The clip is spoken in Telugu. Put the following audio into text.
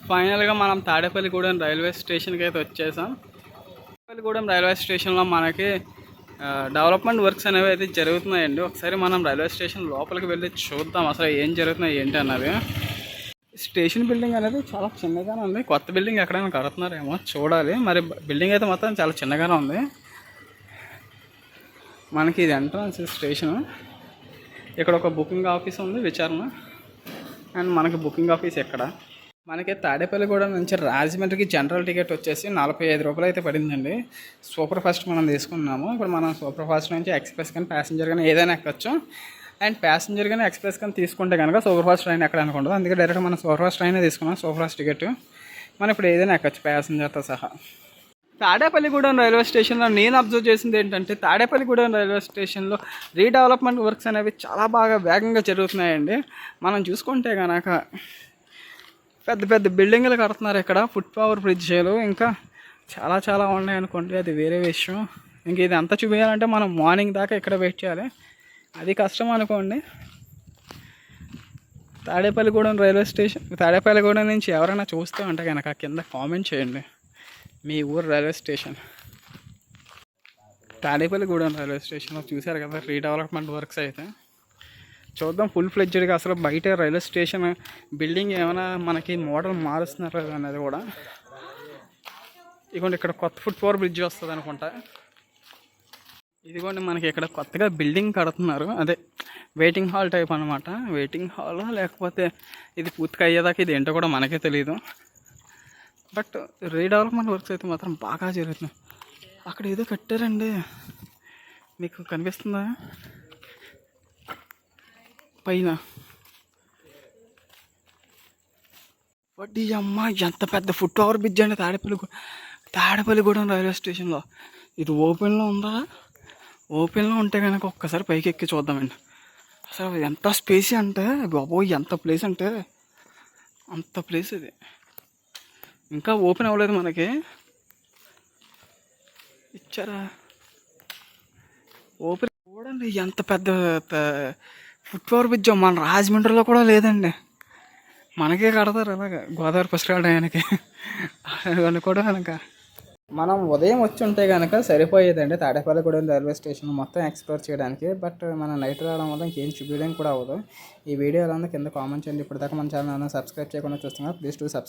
ఫైనల్గా మనం తాడేపల్లిగూడెం రైల్వే స్టేషన్కి అయితే వచ్చేసాం. తాడేపల్లిగూడెం రైల్వే స్టేషన్లో మనకి డెవలప్మెంట్ వర్క్స్ అనేవి అయితే జరుగుతున్నాయండి. ఒకసారి మనం రైల్వే స్టేషన్ లోపలికి వెళ్ళి చూద్దాం అసలు ఏం జరుగుతున్నాయి ఏంటి అన్నది. స్టేషన్ బిల్డింగ్ అనేది చాలా చిన్నగానే ఉంది. కొత్త బిల్డింగ్ ఎక్కడైనా కడుతున్నారేమో చూడాలి. మరి బిల్డింగ్ అయితే మొత్తం చాలా చిన్నగానే ఉంది. మనకి ఇది ఎంట్రన్స్ స్టేషన్. ఇక్కడ ఒక బుకింగ్ ఆఫీస్ ఉంది విచారణ. అండ్ మనకి బుకింగ్ ఆఫీస్ ఎక్కడ, మనకి తాడేపల్లిగూడెం నుంచి రాజమండ్రికి జనరల్ టికెట్ వచ్చేసి 45 రూపాయలు అయితే పడిందండి. సూపర్ ఫాస్ట్ మనం తీసుకున్నాము. ఇప్పుడు మనం సూపర్ ఫాస్ట్ నుంచి ఎక్స్ప్రెస్ కానీ ప్యాసింజర్ కానీ ఏదైనా ఎక్కొచ్చు. అండ్ ప్యాసింజర్ కానీ ఎక్స్ప్రెస్ కానీ తీసుకుంటే కనుక సూపర్ ఫాస్ట్ ట్రైన్ ఎక్కడ అనుకుంటుంది. అందుకే డైరెక్ట్ మనం సూపర్ ఫాస్ట్ ట్రైనే తీసుకున్నాం. సూపర్ ఫాస్ట్ టికెట్ మనం ఇప్పుడు ఏదైనా ఎక్కొచ్చు ప్యాసింజర్తో సహా. తాడేపల్లిగూడెం రైల్వే స్టేషన్లో నేను అబ్జర్వ్ చేసింది ఏంటంటే తాడేపల్లిగూడెం రైల్వే స్టేషన్లో రీడెవలప్మెంట్ వర్క్స్ అనేవి చాలా బాగా వేగంగా జరుగుతున్నాయండి. మనం చూసుకుంటే కనుక పెద్ద పెద్ద బిల్డింగ్లు కడుతున్నారు ఇక్కడ. ఫుట్ ఓవర్ బ్రిడ్జ్లు ఇంకా చాలా చాలా ఉన్నాయి అనుకోండి, అది వేరే విషయం. ఇంక ఇది అంతా చూపించాలంటే మనం మార్నింగ్ దాకా ఇక్కడ వెయిట్ చేయాలి, అది కష్టం అనుకోండి. తాడేపల్లిగూడెం రైల్వే స్టేషన్, తాడేపల్లిగూడెం నుంచి ఎవరైనా చూస్తూ ఉంటే కనుక కింద కామెంట్ చేయండి మీ ఊరు రైల్వే స్టేషన్. తాడేపల్లిగూడెం రైల్వే స్టేషన్లో చూశారు కదా రీడెవలప్మెంట్ వర్క్స్ అయితే. చూద్దాం ఫుల్ ఫ్లెడ్జ్డ్గా అసలు బయట రైల్వే స్టేషన్ బిల్డింగ్ ఏమైనా మనకి మోడల్ మారుస్తున్నారు అనేది కూడా. ఇదిగోండి ఇక్కడ కొత్త ఫుట్ ఓవర్ బ్రిడ్జ్ వస్తుంది అనుకుంటా. ఇదిగోండి మనకి ఇక్కడ కొత్తగా బిల్డింగ్ కడుతున్నారు, అదే వెయిటింగ్ హాల్ టైప్ అనమాట. వెయిటింగ్ హాల్ లేకపోతే ఇది పూర్తిగా అయ్యేదాకా ఇది ఏంటో కూడా మనకే తెలియదు. బట్ రీడెవలప్మెంట్ వర్క్స్ అయితే మాత్రం బాగా జరుగుతున్నాయి. అక్కడ ఏదో కట్టారండి, మీకు కనిపిస్తుందా పైన? వడ్డీ అమ్మ ఎంత పెద్ద ఫుట్ ఓవర్ బ్రిడ్జ్ అండి తాడేపల్లిగూడెం రైల్వే స్టేషన్లో. ఇది ఓపెన్లో ఉందా? ఓపెన్లో ఉంటే కనుక ఒక్కసారి పైకి ఎక్కి చూద్దామండి. అసలు ఎంత స్పేస్ అంటే బాబోయ్, ఎంత ప్లేస్ అంటే అంత ప్లేస్. ఇది ఇంకా ఓపెన్ అవ్వలేదు మనకి, ఇచ్చారా ఓపెన్. చూడండి ఎంత పెద్ద ఫుట్ ఓవర్ బ్రిడ్జ్ మన రాజమండ్రిలో కూడా లేదండి. మనకే కడతారు అలాగా గోదావరి పుష్కరాలయానికి అనుకోవడం కనుక. మనం ఉదయం వచ్చి ఉంటే కనుక సరిపోయేదండి తాడేపల్లిగూడెం రైల్వే స్టేషన్ మొత్తం ఎక్స్ప్లోర్ చేయడానికి. బట్ మనం నైట్ రావడం వల్ల ఇంకేం చూపించడం కూడా అవ్వదు. ఈ వీడియో ఎలా ఉందో కింద కామెంట్ చేయండి. ఇప్పుడు దాకా మన ఛానల్ సబ్స్క్రైబ్ చేయకుండా చూస్తున్నా, ప్లీజ్ టు సబ్స్క్రైబ్.